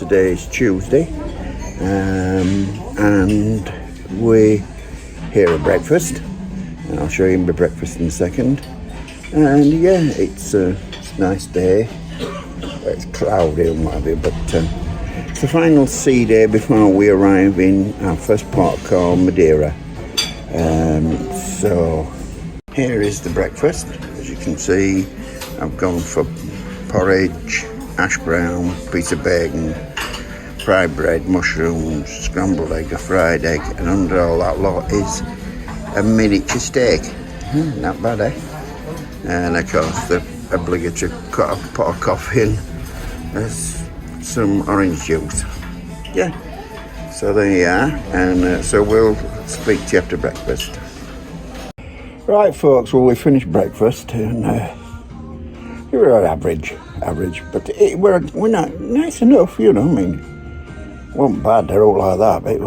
today is Tuesday, and we're here at breakfast, and I'll show you my breakfast in a second. And yeah, it's a nice day. It's cloudy and whatever, but it's the final sea day before we arrive in our first port called Madeira. So here is the breakfast. As you can see, I've gone for porridge, hash brown, piece of bacon, fried bread, mushrooms, scrambled egg, a fried egg, and under all that lot is a miniature steak. Not bad, eh? And of course the obligatory pot of coffee and there's some orange juice. Yeah, so there you are, and so we'll speak to you after breakfast. Right folks, well we finished breakfast and we were average, but we're not nice enough, you know. I mean, it wasn't bad, they're all like that, but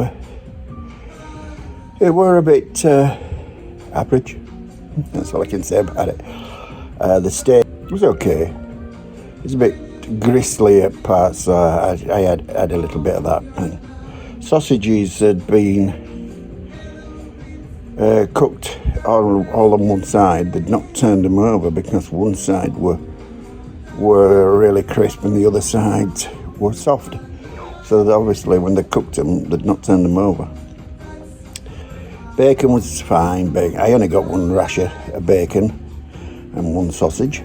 it were a bit average. That's all I can say about it. The steak was okay. It's a bit gristly at parts, so I had a little bit of that. And sausages had been cooked all on one side. They'd not turned them over because one side were really crisp and the other sides were soft. So that obviously when they cooked them, they'd not turned them over. Bacon was fine. I only got one rasher of bacon and one sausage.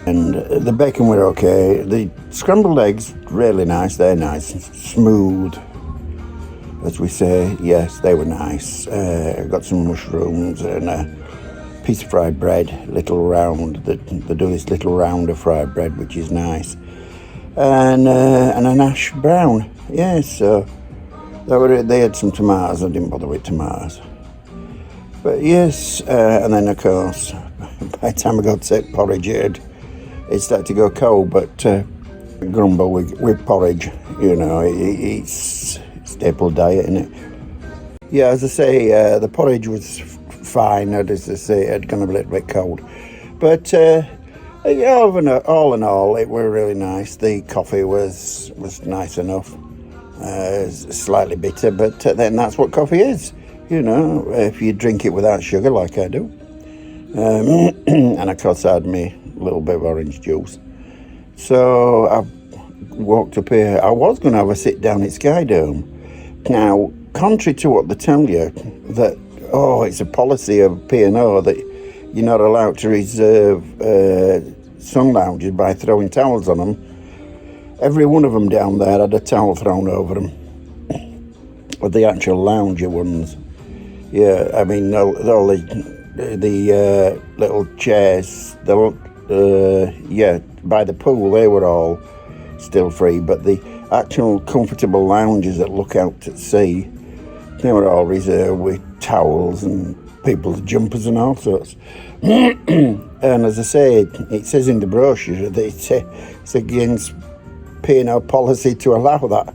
And the bacon were okay. The scrambled eggs, really nice. They're nice and smooth, as we say. Yes, they were nice. Got some mushrooms and a piece of fried bread, little round. They do this little round of fried bread, which is nice. And an hash brown. Yes, so they had some tomatoes. I didn't bother with tomatoes. But yes, and then of course, by the time I got to take porridge, it started to go cold. But grumble with porridge, you know, it's staple diet, isn't it? Yeah, as I say, the porridge was fine. As I say, it had gone a little bit cold. But all in all, it were really nice. The coffee was nice enough. Slightly bitter, but then that's what coffee is. You know, if you drink it without sugar, like I do. And of course, I had me a little bit of orange juice. So I walked up here. I was going to have a sit down at Sky Dome. Now, contrary to what they tell you, that it's a policy of P&O that you're not allowed to reserve sun lounges by throwing towels on them. Every one of them down there had a towel thrown over them. But the actual lounger ones, yeah, I mean, all the little chairs, by the pool, they were all still free. But the actual comfortable lounges that look out at sea, they were all reserved with towels and people's jumpers and all sorts. And as I say, it says in the brochure that it's against P&O policy to allow that,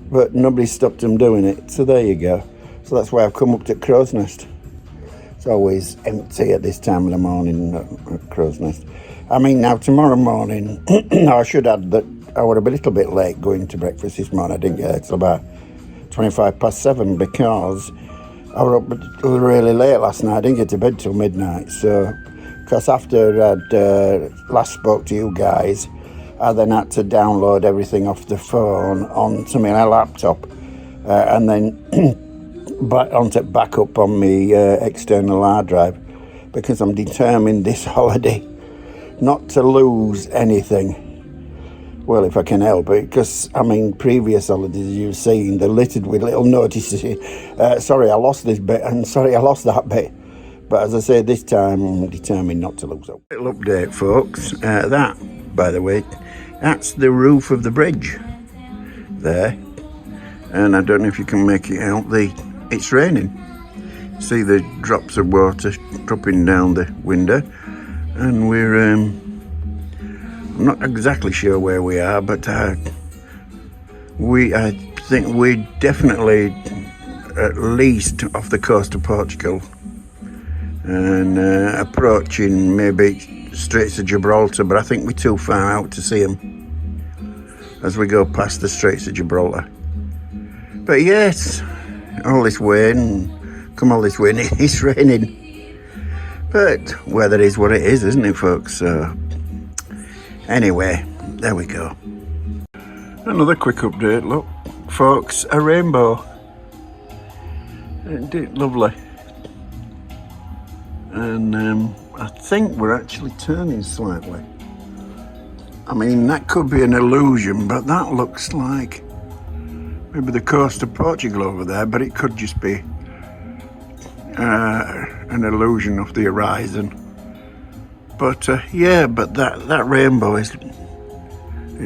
but nobody stopped them doing it, so there you go. So that's why I've come up to Crow's Nest. It's always empty at this time of the morning at Crow's Nest. I mean, now tomorrow morning, I should add that I was a little bit late going to breakfast this morning. I didn't get there till about 7:25 because I was up really late last night. I didn't get to bed till midnight, so because after I'd last spoke to you guys, I then had to download everything off the phone onto my laptop and then back up on my external hard drive, because I'm determined this holiday not to lose anything. Well, if I can help it, because, I mean, previous holidays you've seen, they're littered with little notices. Sorry, I lost this bit, and sorry, I lost that bit. But as I say, this time I'm determined not to lose it. Little update, folks. That, by the way, that's the roof of the bridge there. And I don't know if you can make it out. It's raining. See the drops of water dropping down the window. And we're, I'm not exactly sure where we are, but I think we're definitely at least off the coast of Portugal and approaching maybe Straits of Gibraltar, but I think we're too far out to see them. as we go past the Straits of Gibraltar. But yes, all this way and come all this way and it's raining. But weather is what it is, isn't it, folks? So anyway, there we go. Another quick update, look, folks, a rainbow. Isn't it lovely? And I think we're actually turning slightly. I mean, that could be an illusion, but that looks like maybe the coast of Portugal over there, but it could just be an illusion of the horizon. But yeah, but that rainbow is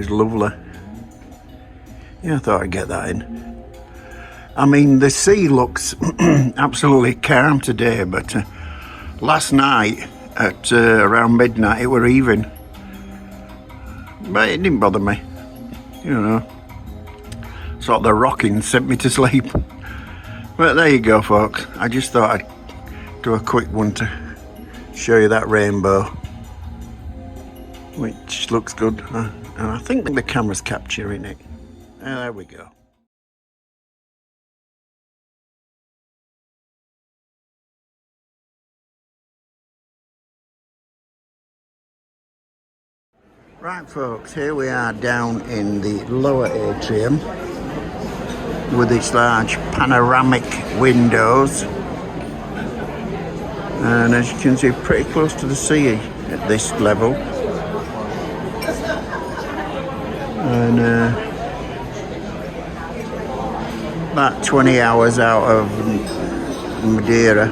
lovely. Yeah, I thought I'd get that in. I mean, the sea looks absolutely calm today, but last night at around midnight it were even. But it didn't bother me, you know. Sort of the rocking sent me to sleep. But there you go, folks. I just thought I'd do a quick one to show you that rainbow, which looks good. And I think the camera's capturing it. There we go. Right, folks, here we are down in the lower atrium with its large panoramic windows, and as you can see, pretty close to the sea at this level. And about 20 hours out of Madeira.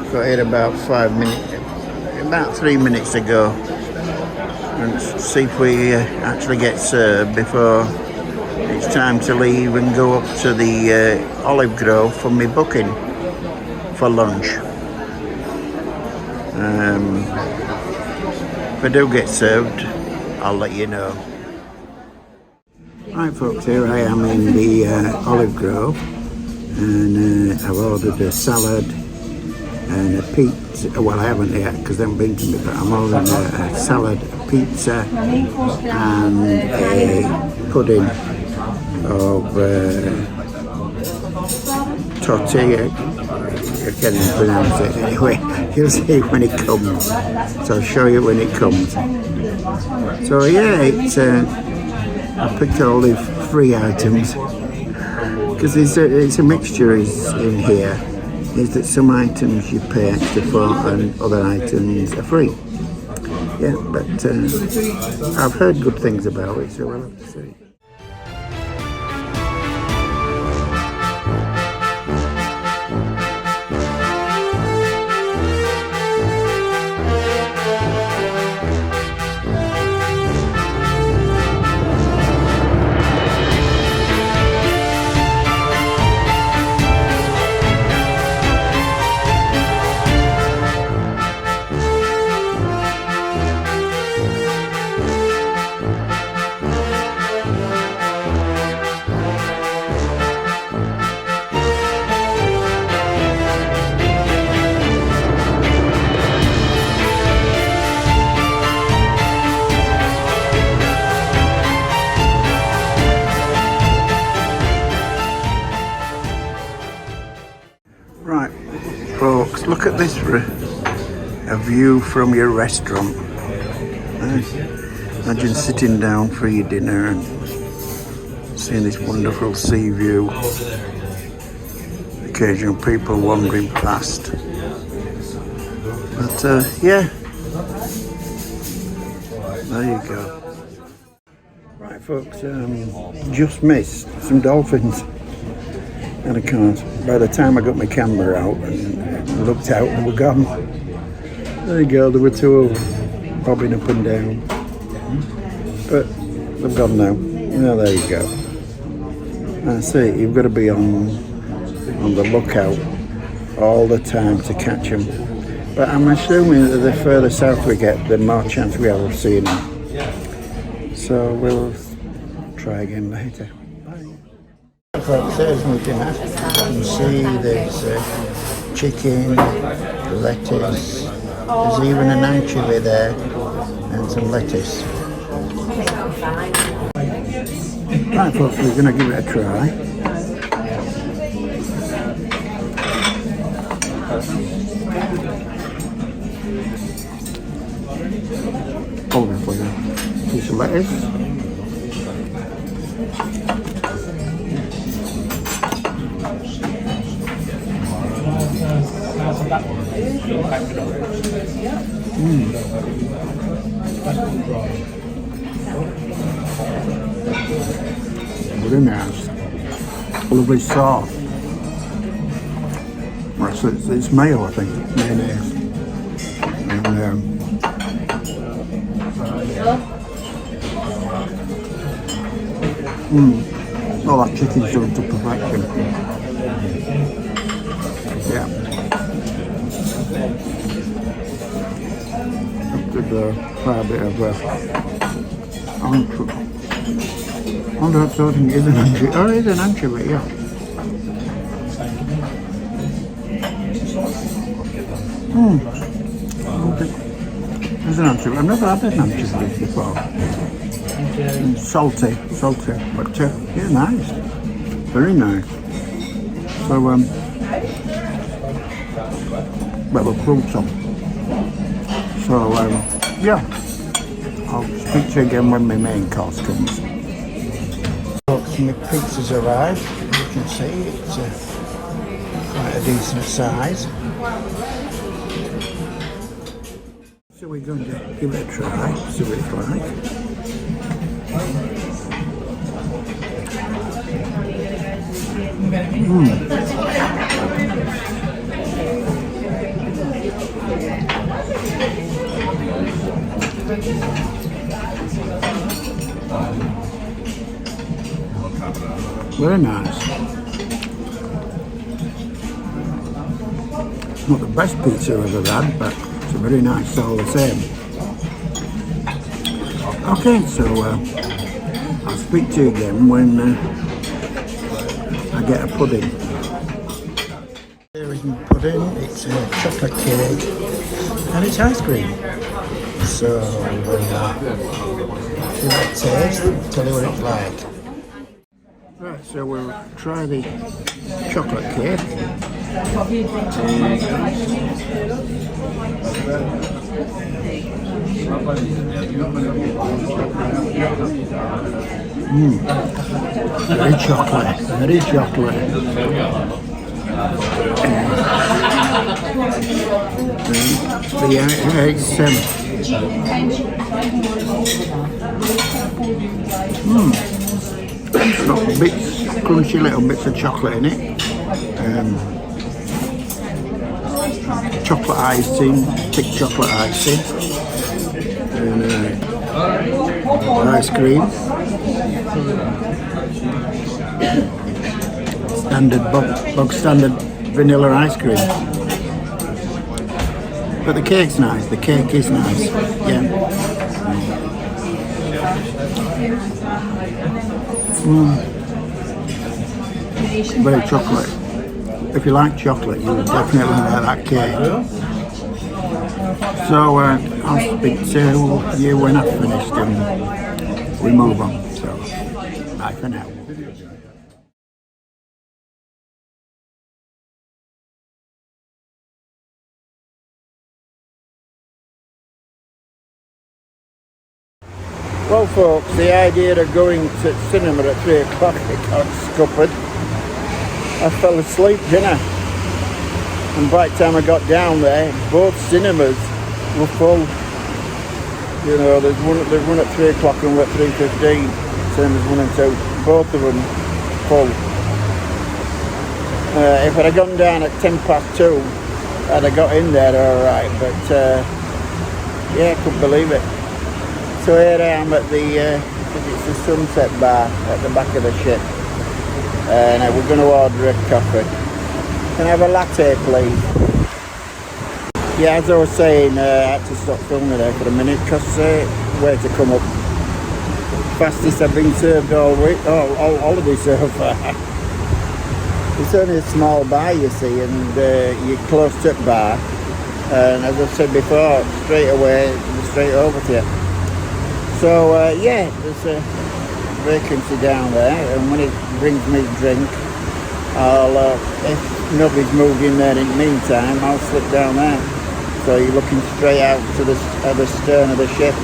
Got here about 3 minutes ago, and see if we actually get served before it's time to leave and go up to the olive grove for my booking for lunch. If I do get served, I'll let you know. Right, folks, here I am in the olive grove, and I've ordered a salad and a pizza. Well, I haven't yet because they haven't been to me, but I'm ordering a salad, a pizza, and a pudding of tortilla. I can't even pronounce it. Anyway, you'll see when it comes. So I'll show you when it comes. So yeah, it's I picked all the free items because it's a mixture in here. Is that some items you pay extra for and other items are free. Yeah, but I've heard good things about it, so we'll have to see. Right, folks, look at this a view from your restaurant. Imagine sitting down for your dinner and seeing this wonderful sea view. Occasional people wandering past. But yeah, there you go. Right, folks, just missed some dolphins. And I can't. By the time I got my camera out and looked out, they were gone. There you go, there were two of them bobbing up and down. But they've gone now. Yeah, there you go. That's it, you've got to be on the lookout all the time to catch them. But I'm assuming that the further south we get, the more chance we have of seeing them. So we'll try again later. Folks, there's my dinner. You can see there's chicken, lettuce, There's even an anchovy there and some lettuce. Right folks, we're going to give it a try. Hold it for you. Piece of lettuce. Very nice. Lovely sauce. Right, so it's mayo, I think, mayonnaise. And all that chicken's done to perfection. Yeah. After the fair bit of anchovy. I don't think it is an anchovy. Oh, it is an anchovy, yeah. There's an anchovy. I've never had an anchovy before. Salty, but yeah, nice. Very nice. So, well, fruits on. So, yeah. I'll speak to you again when my main course comes. Folks, my pizza's arrived. As you can see, it's quite a decent size. So we're going to give it a try, see what it's like. Very nice. Not the best pizza I've ever had, but it's very nice all the same. Okay, so I'll speak to you again when I get a pudding. There is my pudding. It's a chocolate cake and it's ice cream. So give it a taste, tell you what it's like. Right, so we'll try the chocolate cake. Very chocolate, very chocolate. It's got bits, crunchy little bits of chocolate in it. Chocolate icing, thick chocolate icing, and ice cream. Standard bog standard vanilla ice cream. But the cake's nice. The cake is nice. Yeah. Very chocolate. If you like chocolate, you would definitely like that cake. So I'll speak to you when I've finished and we move on. So bye for now. Well folks, the idea of going to cinema at 3 o'clock, it got scuppered. I fell asleep, didn't I? And by the time I got down there, both cinemas were full. You know, there's one at 3 o'clock and one at 3:15, same as 1 and 2, both of them full. If I'd have gone down at 2:10, I'd have got in there alright, but yeah, I couldn't believe it. So here I am at it's the Sunset Bar at the back of the ship. And we're going to order a coffee. Can I have a latte, please? Yeah, as I was saying, I had to stop filming there for a minute because way to come up. Fastest I've been served all week, all holiday so far. It's only a small bar, you see, and you're close to the bar. And as I've said before, straight away, straight over to you. So yeah, there's a vacancy down there, and when it brings me a drink, I'll, if nobody's moved in there in the meantime, I'll slip down there. So you're looking straight out to the stern of the ship,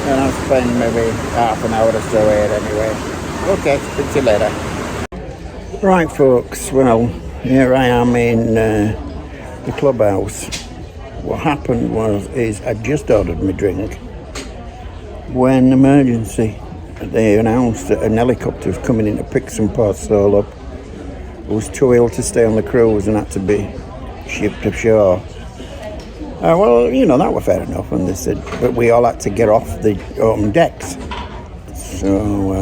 and I'll spend maybe half an hour or so here anyway. Okay, speak to you later. Right folks, well, here I am in the clubhouse. What happened is I just ordered my drink when emergency. They announced that an helicopter was coming in to pick some poor soul up who was too ill to stay on the cruise and had to be shipped ashore. Well, you know, that was fair enough, and they said, but we all had to get off the open decks. So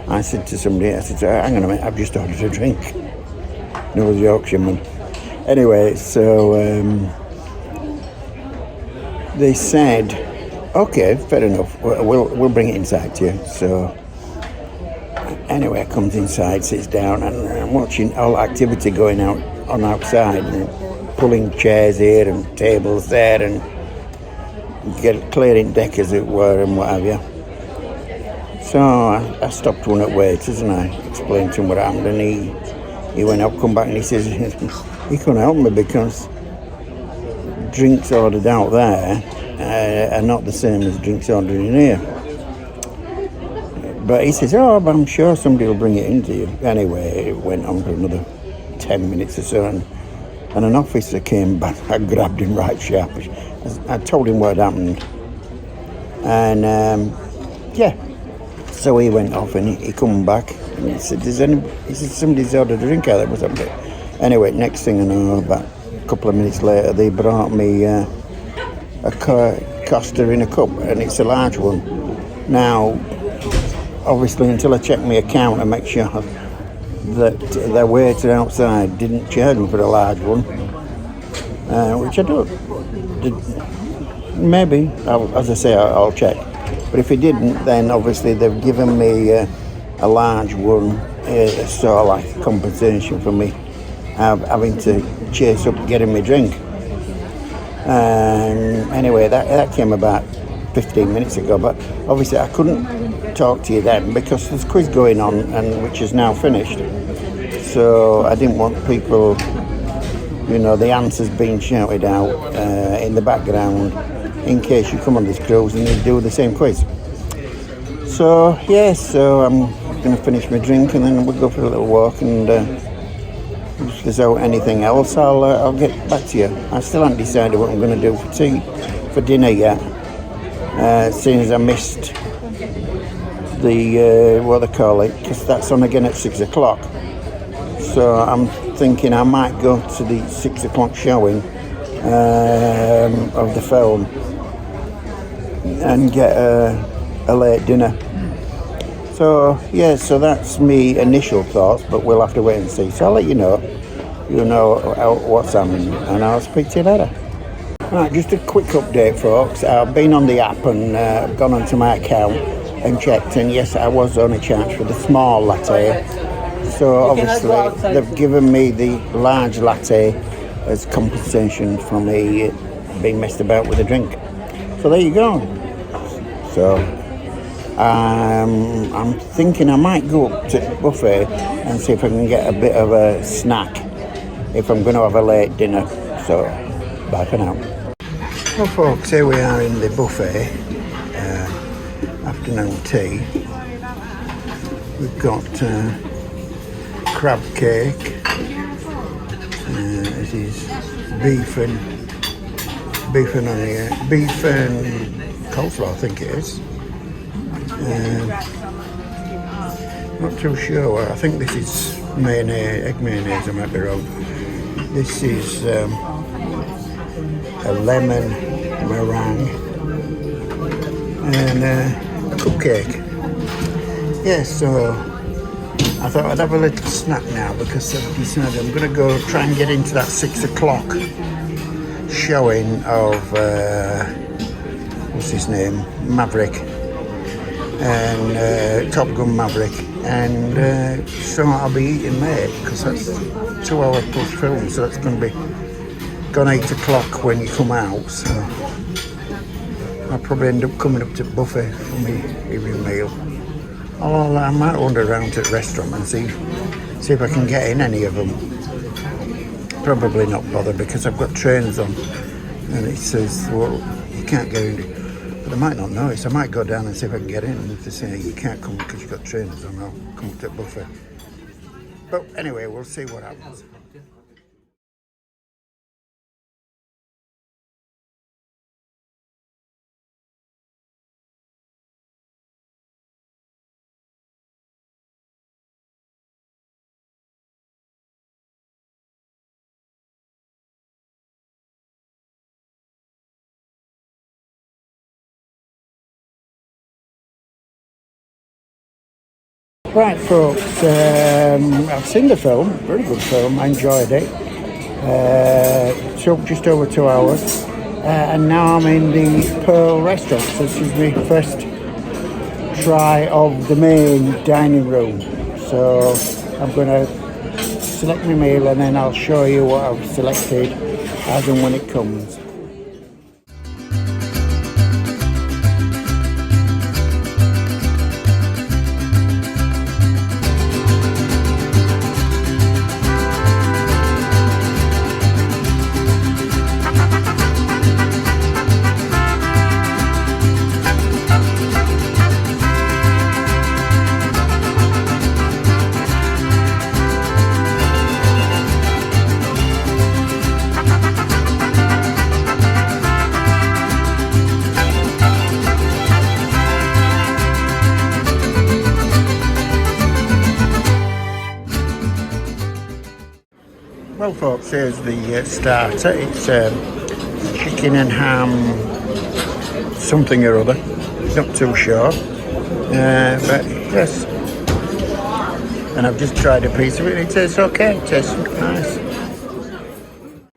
I said to somebody, I said, hang on a minute, I've just ordered a drink. And it was Yorkshireman. Anyway, so they said, okay, fair enough, we'll bring it inside to you. So anyway, I comes inside, sits down, and I'm watching all activity going on outside, and pulling chairs here and tables there, and clearing deck as it were, and what have you. So I stopped one at waiters and I explained to him what happened, and he went up, come back, and he says he couldn't help me because drinks ordered out there are not the same as drinks ordered in here. But he says, oh, but I'm sure somebody will bring it into you. Anyway, it went on for another 10 minutes or so, and an officer came back. I grabbed him right sharp. I told him what had happened. And yeah, so he went off and he come back and he said, he said, somebody's ordered a drink out there. What's up there? Anyway, next thing I know, about a couple of minutes later, they brought me a Costa in a cup, and it's a large one. Now, obviously, until I check my account and make sure that their waiter outside didn't charge me for a large one, which I don't. Maybe, as I say, I'll check. But if he didn't, then obviously they've given me a large one, sort of like compensation for me having to chase up getting my drink. Anyway, that came about 15 minutes ago, but obviously I couldn't talk to you then because there's a quiz going on, and which is now finished. So I didn't want people, you know, the answers being shouted out in the background in case you come on this cruise and you do the same quiz. So yeah, so I'm going to finish my drink and then we'll go for a little walk, and if there's anything else, I'll get back to you. I still haven't decided what I'm going to do for dinner yet, seeing as I missed the what they call it, because that's on again at 6 o'clock. So I'm thinking I might go to the 6 o'clock showing of the film and get a late dinner. So yeah, so that's me initial thoughts, but we'll have to wait and see. So I'll let you know what's happening, and I'll speak to you later. Right, just a quick update, folks. I've been on the app and gone onto my account and checked, and yes, I was only charged for the small latte. So obviously they've given me the large latte as compensation for me being messed about with a drink. So there you go. So I'm thinking I might go up to the buffet and see if I can get a bit of a snack if I'm going to have a late dinner. So bye for now. Well folks, here we are in the buffet, afternoon tea. We've got crab cake, this is beef and coleslaw, I think it is. Not too sure. I think this is mayonnaise, egg mayonnaise, I might be wrong. This is a lemon meringue and a cupcake. Yeah, so I thought I'd have a little snack now because I've decided I'm going to go try and get into that 6 o'clock showing of what's his name, Maverick, and Top Gun Maverick, and so I'll be eating late because that's 2 hour plus film, so that's going to be gone 8 o'clock when you come out, so I'll probably end up coming up to the buffet for my evening meal. Although I might wander around to the restaurant and see if I can get in any of them. Probably not bother because I've got trainers on, and it says, well, you can't go in. But they might not know it, so I might go down and see if I can get in. And if they say you can't come because you've got trainers on, I'll come up to the buffet. But anyway, we'll see what happens. Right, folks, I've seen the film, very good film, I enjoyed it. Took just over 2 hours, and now I'm in the Pearl restaurant. So this is my first try of the main dining room. So I'm going to select my meal and then I'll show you what I've selected as and when it comes. Well, folks, here's the starter. It's chicken and ham something or other. Not too sure. But yes. And I've just tried a piece of it and it tastes okay. It tastes nice.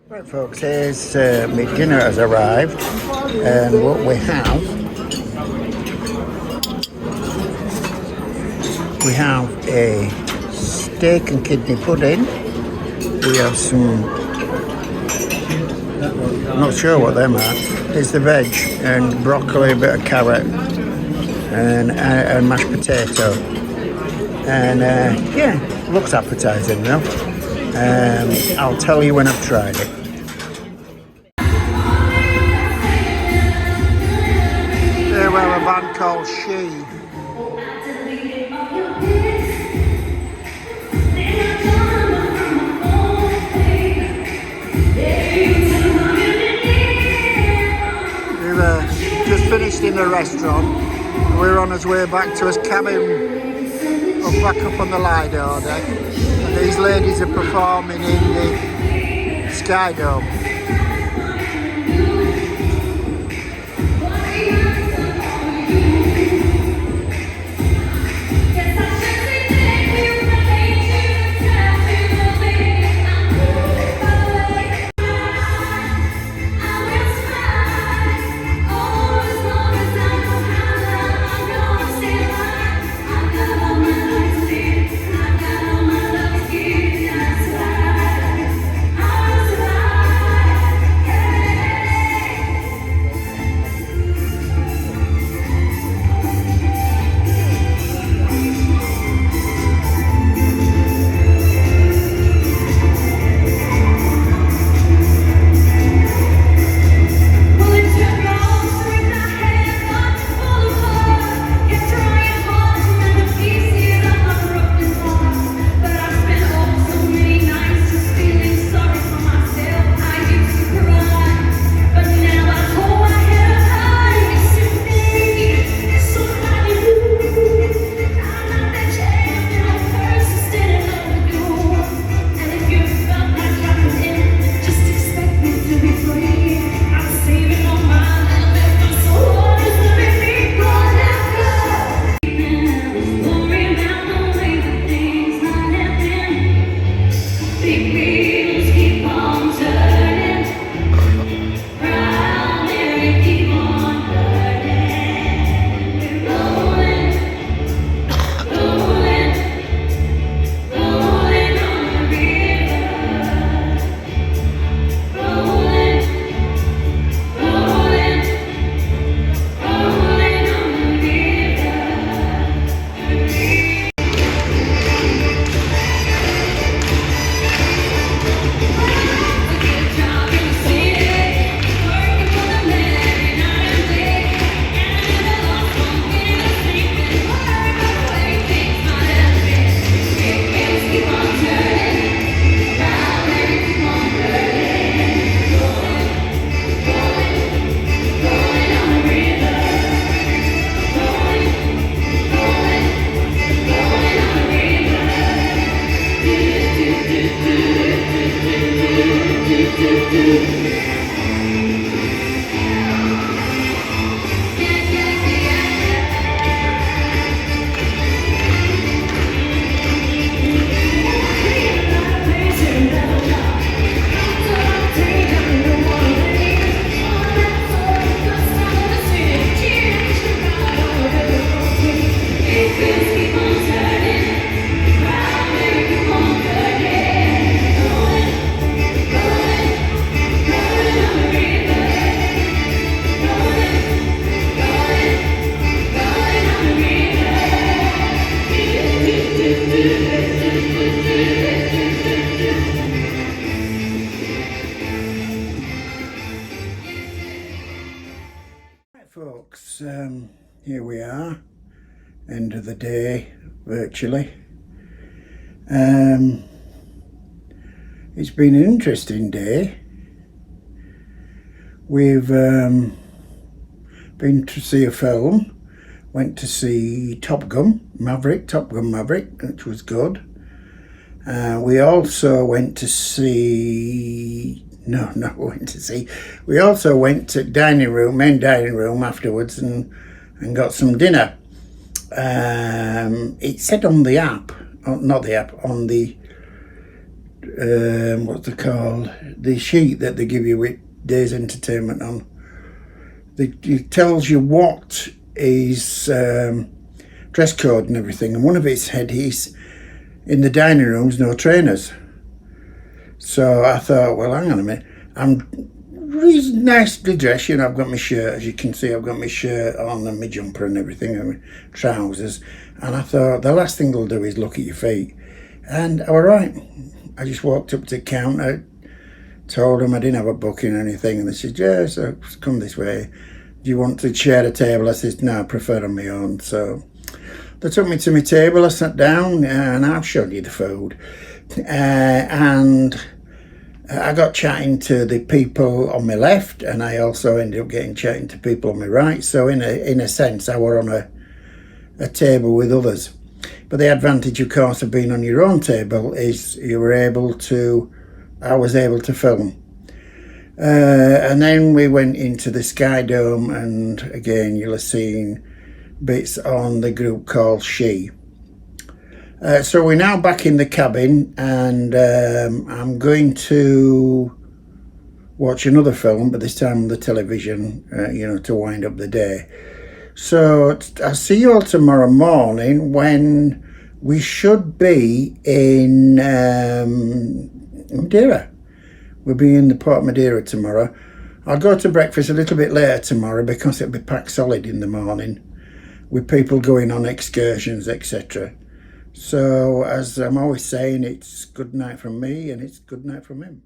Right, folks, here's my dinner has arrived. And what we have a steak and kidney pudding. We have some, I'm not sure what them are. It's the veg and broccoli, a bit of carrot and mashed potato. And yeah, looks appetizing enough. I'll tell you when I've tried it. Here we have a band called She. Just finished in the restaurant. We're on our way back to his cabin back up on the Lido deck. And these ladies are performing in the Sky Dome. end of the day, virtually. It's been an interesting day. We've been to see a film. Went to see Top Gun Maverick, which was good. We also went to see... We also went to main dining room afterwards and got some dinner. It said on the app, not the app, on the, what's it called? The sheet that they give you with day's entertainment on. It tells you what is dress code and everything. And one of it said he's in the dining rooms, no trainers. So I thought, well, hang on a minute. I'm really nicely dressed, I've got my shirt, as you can see, I've got my shirt on and my jumper and everything, and my trousers. And I thought, the last thing they'll do is look at your feet. And all right, I just walked up to the counter, told them I didn't have a booking or anything, and they said, yeah, so come this way. Do you want to share a table? I said, no, I prefer on my own. So they took me to my table, I sat down, and I've showed you the food. And I got chatting to the people on my left, and I also ended up chatting to people on my right. So in a sense, I were on a table with others. But the advantage, of course, of being on your own table is I was able to film. And then we went into the Sky Dome, and again, you'll have seen bits on the group called She. So we're now back in the cabin, and I'm going to watch another film, but this time on the television, to wind up the day. So I'll see you all tomorrow morning when we should be in Madeira. We'll be in the Port of Madeira tomorrow. I'll go to breakfast a little bit later tomorrow because it'll be packed solid in the morning with people going on excursions, etc. So, as I'm always saying, it's good night from me and it's good night from him.